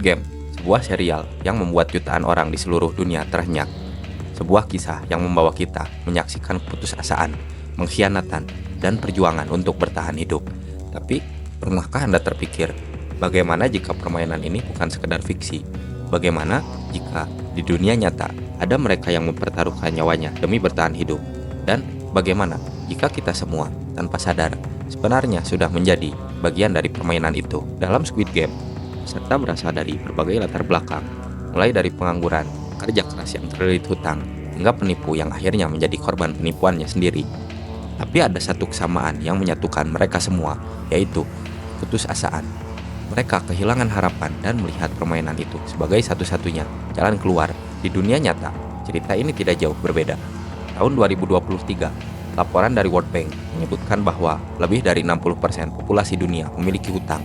Game, sebuah serial yang membuat jutaan orang di seluruh dunia terhenyak. Sebuah kisah yang membawa kita menyaksikan keputusasaan, pengkhianatan, dan perjuangan untuk bertahan hidup. Tapi, pernahkah Anda terpikir, bagaimana jika permainan ini bukan sekedar fiksi? Bagaimana jika di dunia nyata ada mereka yang mempertaruhkan nyawanya demi bertahan hidup? Dan bagaimana jika kita semua tanpa sadar sebenarnya sudah menjadi bagian dari permainan itu? Dalam Squid Game, peserta berasal dari berbagai latar belakang, mulai dari pengangguran, kerja keras yang terlilit hutang, hingga penipu yang akhirnya menjadi korban penipuannya sendiri. Tapi ada satu kesamaan yang menyatukan mereka semua, yaitu putusasaan. Mereka kehilangan harapan dan melihat permainan itu sebagai satu-satunya jalan keluar. Di dunia nyata, cerita ini tidak jauh berbeda. Tahun 2023, laporan dari World Bank menyebutkan bahwa lebih dari 60% populasi dunia memiliki hutang.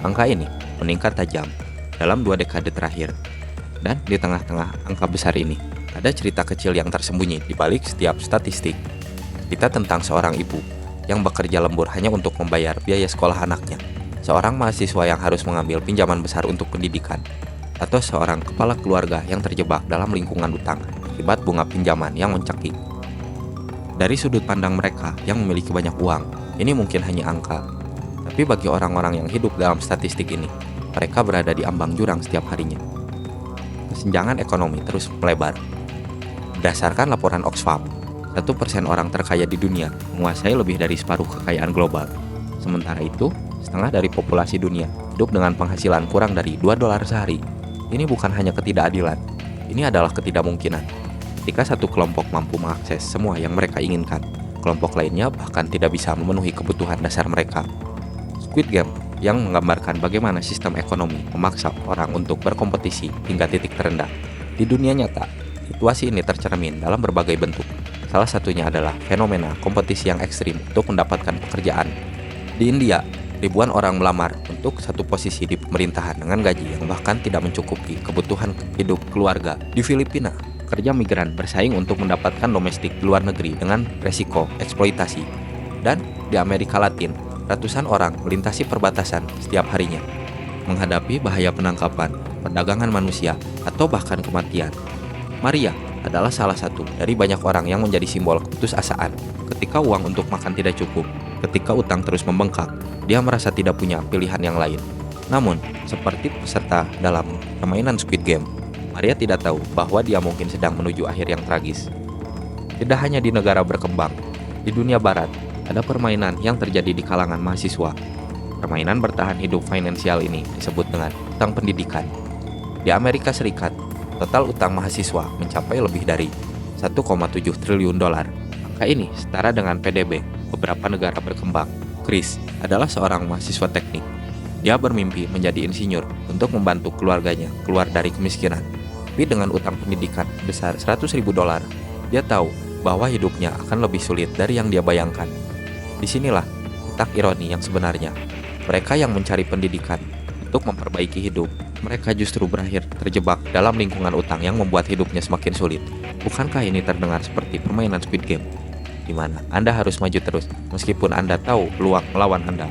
Angka ini meningkat tajam dalam 2 dekade terakhir. Dan di tengah-tengah angka besar ini, ada cerita kecil yang tersembunyi di balik setiap statistik. Cerita tentang seorang ibu yang bekerja lembur hanya untuk membayar biaya sekolah anaknya, seorang mahasiswa yang harus mengambil pinjaman besar untuk pendidikan, atau seorang kepala keluarga yang terjebak dalam lingkungan utang akibat bunga pinjaman yang mencekik. Dari sudut pandang mereka yang memiliki banyak uang, ini mungkin hanya angka. Tapi bagi orang-orang yang hidup dalam statistik ini, mereka berada di ambang jurang setiap harinya. Kesenjangan ekonomi terus melebar. Berdasarkan laporan Oxfam, 1% orang terkaya di dunia menguasai lebih dari separuh kekayaan global. Sementara itu, setengah dari populasi dunia hidup dengan penghasilan kurang dari $2 sehari. Ini bukan hanya ketidakadilan, ini adalah ketidakmungkinan. Ketika satu kelompok mampu mengakses semua yang mereka inginkan, kelompok lainnya bahkan tidak bisa memenuhi kebutuhan dasar mereka. Squid Game yang menggambarkan bagaimana sistem ekonomi memaksa orang untuk berkompetisi hingga titik terendah. Di dunia nyata, situasi ini tercermin dalam berbagai bentuk. Salah satunya adalah fenomena kompetisi yang ekstrim untuk mendapatkan pekerjaan. Di India, ribuan orang melamar untuk satu posisi di pemerintahan dengan gaji yang bahkan tidak mencukupi kebutuhan hidup keluarga. Di Filipina, kerja migran bersaing untuk mendapatkan domestik di luar negeri dengan resiko eksploitasi. Dan di Amerika Latin, ratusan orang melintasi perbatasan setiap harinya, menghadapi bahaya penangkapan, perdagangan manusia, atau bahkan kematian. Maria adalah salah satu dari banyak orang yang menjadi simbol keputusasaan. Ketika uang untuk makan tidak cukup, ketika utang terus membengkak, dia merasa tidak punya pilihan yang lain. Namun, seperti peserta dalam permainan Squid Game, Maria tidak tahu bahwa dia mungkin sedang menuju akhir yang tragis. Tidak hanya di negara berkembang, di dunia barat, ada permainan yang terjadi di kalangan mahasiswa. Permainan bertahan hidup finansial ini disebut dengan utang pendidikan. Di Amerika Serikat, total utang mahasiswa mencapai lebih dari $1,7 triliun. Angka ini setara dengan PDB beberapa negara berkembang. Chris adalah seorang mahasiswa teknik. Dia bermimpi menjadi insinyur untuk membantu keluarganya keluar dari kemiskinan. Tapi dengan utang pendidikan besar $100.000, dia tahu bahwa hidupnya akan lebih sulit dari yang dia bayangkan. Disinilah letak ironi yang sebenarnya. Mereka yang mencari pendidikan untuk memperbaiki hidup, mereka justru berakhir terjebak dalam lingkungan utang yang membuat hidupnya semakin sulit. Bukankah ini terdengar seperti permainan Squid Game, di mana Anda harus maju terus meskipun Anda tahu peluang melawan Anda?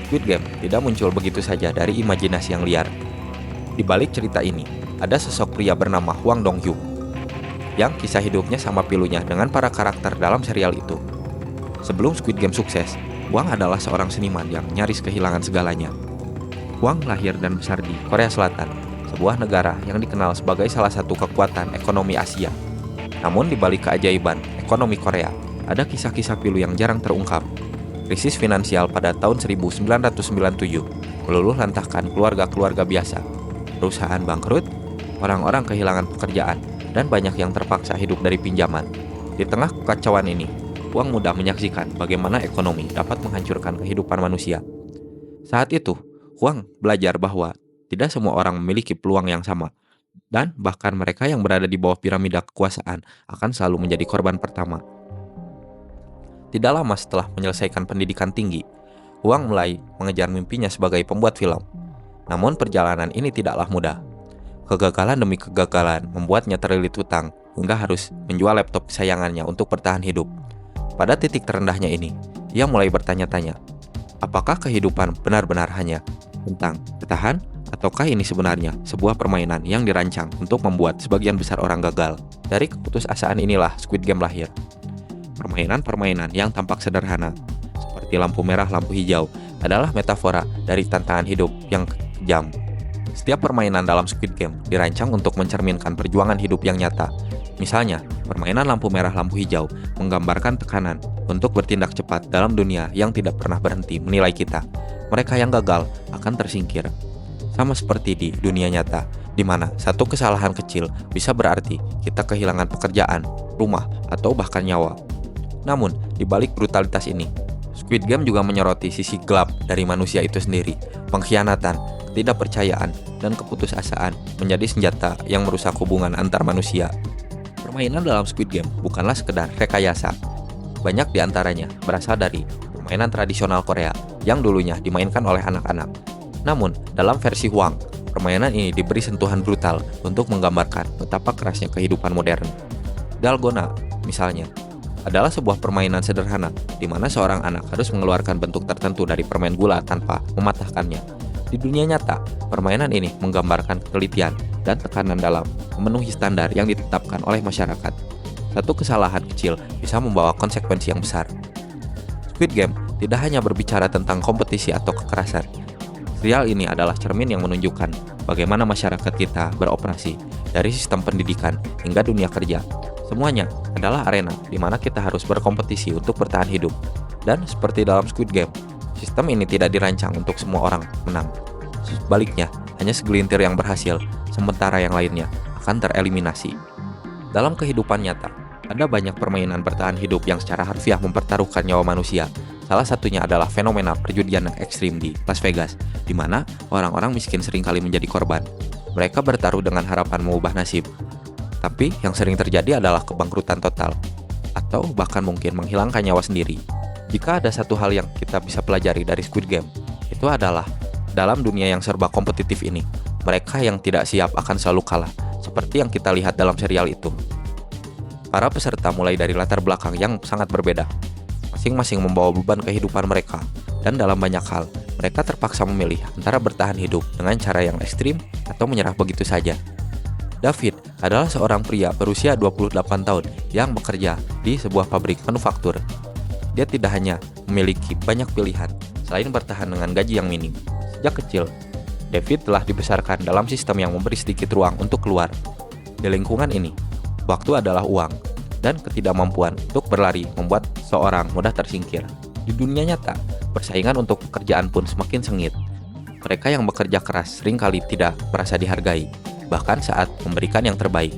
Squid Game tidak muncul begitu saja dari imajinasi yang liar. Di balik cerita ini, ada sosok pria bernama Hwang Dong-hyuk, yang kisah hidupnya sama pilunya dengan para karakter dalam serial itu. Sebelum Squid Game sukses, Hwang adalah seorang seniman yang nyaris kehilangan segalanya. Hwang lahir dan besar di Korea Selatan, sebuah negara yang dikenal sebagai salah satu kekuatan ekonomi Asia. Namun di balik keajaiban ekonomi Korea, ada kisah-kisah pilu yang jarang terungkap. Krisis finansial pada tahun 1997 meluluh lantahkan keluarga-keluarga biasa. Perusahaan bangkrut, orang-orang kehilangan pekerjaan, dan banyak yang terpaksa hidup dari pinjaman. Di tengah kekacauan ini, Hwang mudah menyaksikan bagaimana ekonomi dapat menghancurkan kehidupan manusia. Saat itu, Hwang belajar bahwa tidak semua orang memiliki peluang yang sama, dan bahkan mereka yang berada di bawah piramida kekuasaan akan selalu menjadi korban pertama. Tidak lama setelah menyelesaikan pendidikan tinggi, Hwang mulai mengejar mimpinya sebagai pembuat film. Namun perjalanan ini tidaklah mudah. Kegagalan demi kegagalan membuatnya terlilit hutang hingga harus menjual laptop kesayangannya untuk bertahan hidup. Pada titik terendahnya ini, ia mulai bertanya-tanya, apakah kehidupan benar-benar hanya tentang bertahan, ataukah ini sebenarnya sebuah permainan yang dirancang untuk membuat sebagian besar orang gagal? Dari keputusasaan inilah Squid Game lahir. Permainan-permainan yang tampak sederhana, seperti lampu merah, lampu hijau, adalah metafora dari tantangan hidup yang kejam. Setiap permainan dalam Squid Game dirancang untuk mencerminkan perjuangan hidup yang nyata. Misalnya, permainan lampu merah, lampu hijau menggambarkan tekanan untuk bertindak cepat dalam dunia yang tidak pernah berhenti menilai kita. Mereka yang gagal akan tersingkir. Sama seperti di dunia nyata, di mana satu kesalahan kecil bisa berarti kita kehilangan pekerjaan, rumah, atau bahkan nyawa. Namun, di balik brutalitas ini, Squid Game juga menyoroti sisi gelap dari manusia itu sendiri. Pengkhianatan, ketidakpercayaan, dan keputusasaan menjadi senjata yang merusak hubungan antar manusia. Permainan dalam Squid Game bukanlah sekedar rekayasa. Banyak di antaranya berasal dari permainan tradisional Korea yang dulunya dimainkan oleh anak-anak. Namun, dalam versi Hwang, permainan ini diberi sentuhan brutal untuk menggambarkan betapa kerasnya kehidupan modern. Dalgona, misalnya, adalah sebuah permainan sederhana di mana seorang anak harus mengeluarkan bentuk tertentu dari permen gula tanpa mematahkannya. Di dunia nyata, permainan ini menggambarkan ketelitian dan tekanan dalam memenuhi standar yang ditetapkan oleh masyarakat. Satu kesalahan kecil bisa membawa konsekuensi yang besar. Squid Game tidak hanya berbicara tentang kompetisi atau kekerasan. Serial ini adalah cermin yang menunjukkan bagaimana masyarakat kita beroperasi, dari sistem pendidikan hingga dunia kerja. Semuanya adalah arena di mana kita harus berkompetisi untuk bertahan hidup. Dan seperti dalam Squid Game, sistem ini tidak dirancang untuk semua orang menang. Sebaliknya, hanya segelintir yang berhasil, sementara yang lainnya akan tereliminasi. Dalam kehidupan nyata, ada banyak permainan bertahan hidup yang secara harfiah mempertaruhkan nyawa manusia. Salah satunya adalah fenomena perjudian yang ekstrim di Las Vegas, di mana orang-orang miskin seringkali menjadi korban. Mereka bertaruh dengan harapan mengubah nasib. Tapi yang sering terjadi adalah kebangkrutan total, atau bahkan mungkin menghilangkan nyawa sendiri. Jika ada satu hal yang kita bisa pelajari dari Squid Game, itu adalah dalam dunia yang serba kompetitif ini, mereka yang tidak siap akan selalu kalah, seperti yang kita lihat dalam serial itu. Para peserta mulai dari latar belakang yang sangat berbeda, masing-masing membawa beban kehidupan mereka, dan dalam banyak hal, mereka terpaksa memilih antara bertahan hidup dengan cara yang ekstrim atau menyerah begitu saja. David adalah seorang pria berusia 28 tahun yang bekerja di sebuah pabrik manufaktur. Dia tidak hanya memiliki banyak pilihan selain bertahan dengan gaji yang minim. Sejak kecil, David telah dibesarkan dalam sistem yang memberi sedikit ruang untuk keluar. Di lingkungan ini, waktu adalah uang, dan ketidakmampuan untuk berlari membuat seorang mudah tersingkir. Di dunia nyata, persaingan untuk pekerjaan pun semakin sengit. Mereka yang bekerja keras seringkali tidak merasa dihargai, bahkan saat memberikan yang terbaik.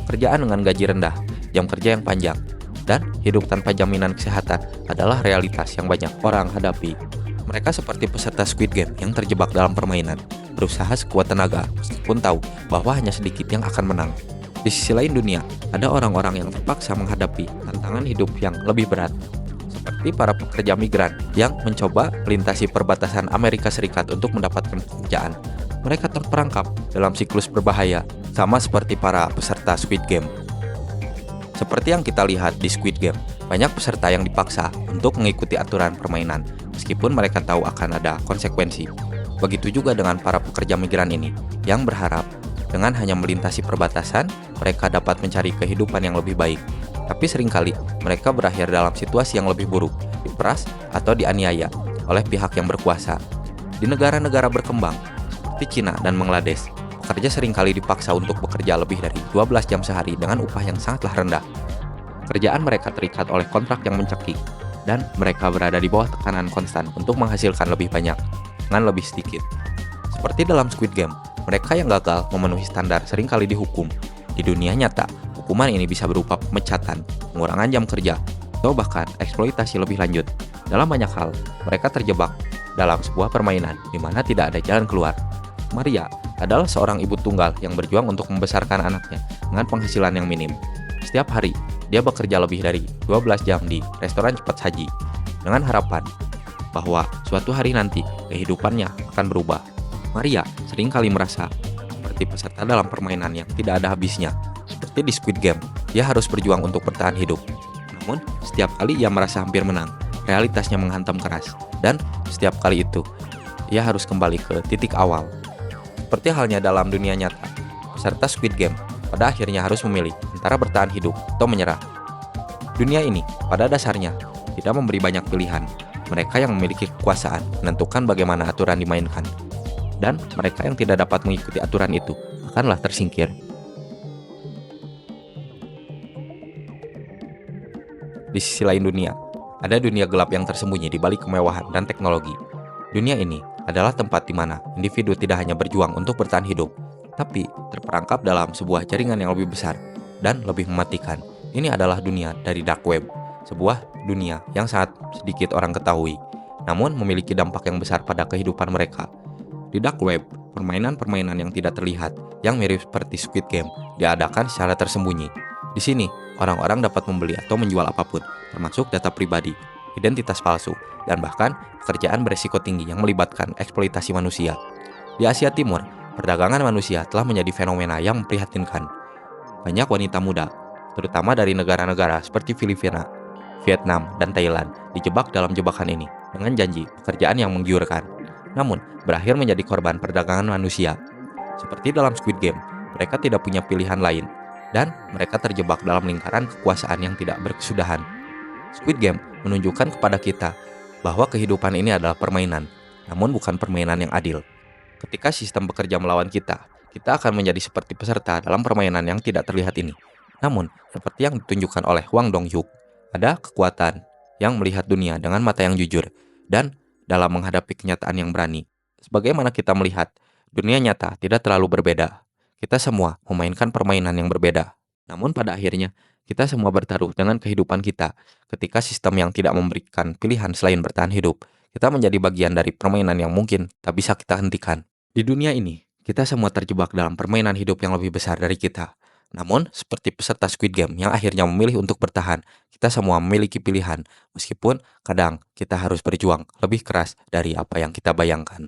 Pekerjaan dengan gaji rendah, jam kerja yang panjang, dan hidup tanpa jaminan kesehatan adalah realitas yang banyak orang hadapi. Mereka seperti peserta Squid Game yang terjebak dalam permainan, berusaha sekuat tenaga meskipun tahu bahwa hanya sedikit yang akan menang. Di sisi lain dunia, ada orang-orang yang terpaksa menghadapi tantangan hidup yang lebih berat, seperti para pekerja migran yang mencoba melintasi perbatasan Amerika Serikat untuk mendapatkan pekerjaan. Mereka terperangkap dalam siklus berbahaya, sama seperti para peserta Squid Game. Seperti yang kita lihat di Squid Game, banyak peserta yang dipaksa untuk mengikuti aturan permainan, meskipun mereka tahu akan ada konsekuensi. Begitu juga dengan para pekerja migran ini, yang berharap dengan hanya melintasi perbatasan, mereka dapat mencari kehidupan yang lebih baik. Tapi seringkali, mereka berakhir dalam situasi yang lebih buruk, diperas atau dianiaya oleh pihak yang berkuasa. Di negara-negara berkembang, seperti Cina dan Bangladesh, pekerja seringkali dipaksa untuk bekerja lebih dari 12 jam sehari dengan upah yang sangatlah rendah. Pekerjaan mereka terikat oleh kontrak yang mencekik, dan mereka berada di bawah tekanan konstan untuk menghasilkan lebih banyak dengan lebih sedikit. Seperti dalam Squid Game, mereka yang gagal memenuhi standar seringkali dihukum. Di dunia nyata, hukuman ini bisa berupa pemecatan, pengurangan jam kerja, atau bahkan eksploitasi lebih lanjut. Dalam banyak hal, mereka terjebak dalam sebuah permainan di mana tidak ada jalan keluar. Maria adalah seorang ibu tunggal yang berjuang untuk membesarkan anaknya dengan penghasilan yang minim. Setiap hari, dia bekerja lebih dari 12 jam di restoran cepat saji, dengan harapan bahwa suatu hari nanti kehidupannya akan berubah. Maria seringkali merasa seperti peserta dalam permainan yang tidak ada habisnya. Seperti di Squid Game, dia harus berjuang untuk bertahan hidup. Namun, setiap kali ia merasa hampir menang, realitasnya menghantam keras, Dan setiap kali itu, ia harus kembali ke titik awal. Seperti halnya dalam dunia nyata, peserta Squid Game pada akhirnya harus memilih antara bertahan hidup atau menyerah. Dunia ini pada dasarnya tidak memberi banyak pilihan. Mereka yang memiliki kekuasaan menentukan bagaimana aturan dimainkan. Dan mereka yang tidak dapat mengikuti aturan itu akanlah tersingkir. Di sisi lain dunia, ada dunia gelap yang tersembunyi di balik kemewahan dan teknologi. Dunia ini adalah tempat di mana individu tidak hanya berjuang untuk bertahan hidup, tapi terperangkap dalam sebuah jaringan yang lebih besar dan lebih mematikan. Ini adalah dunia dari dark web, sebuah dunia yang sangat sedikit orang ketahui, namun memiliki dampak yang besar pada kehidupan mereka. Di dark web, permainan-permainan yang tidak terlihat, yang mirip seperti Squid Game, diadakan secara tersembunyi. Di sini, orang-orang dapat membeli atau menjual apapun, termasuk data pribadi, identitas palsu, dan bahkan pekerjaan beresiko tinggi yang melibatkan eksploitasi manusia. Di Asia Timur, perdagangan manusia telah menjadi fenomena yang memprihatinkan. Banyak wanita muda, terutama dari negara-negara seperti Filipina, Vietnam, dan Thailand, dijebak dalam jebakan ini dengan janji pekerjaan yang menggiurkan, namun berakhir menjadi korban perdagangan manusia. Seperti dalam Squid Game, mereka tidak punya pilihan lain, dan mereka terjebak dalam lingkaran kekuasaan yang tidak berkesudahan. Squid Game menunjukkan kepada kita bahwa kehidupan ini adalah permainan, namun bukan permainan yang adil. Ketika sistem bekerja melawan kita akan menjadi seperti peserta dalam permainan yang tidak terlihat ini. Namun, seperti yang ditunjukkan oleh Hwang Dong-hyuk, ada kekuatan yang melihat dunia dengan mata yang jujur dan dalam menghadapi kenyataan yang berani. Sebagaimana kita melihat, dunia nyata tidak terlalu berbeda. Kita semua memainkan permainan yang berbeda. Namun pada akhirnya, kita semua bertaruh dengan kehidupan kita. Ketika sistem yang tidak memberikan pilihan selain bertahan hidup, kita menjadi bagian dari permainan yang mungkin tak bisa kita hentikan. Di dunia ini, kita semua terjebak dalam permainan hidup yang lebih besar dari kita. Namun, seperti peserta Squid Game yang akhirnya memilih untuk bertahan, kita semua memiliki pilihan, meskipun kadang kita harus berjuang lebih keras dari apa yang kita bayangkan.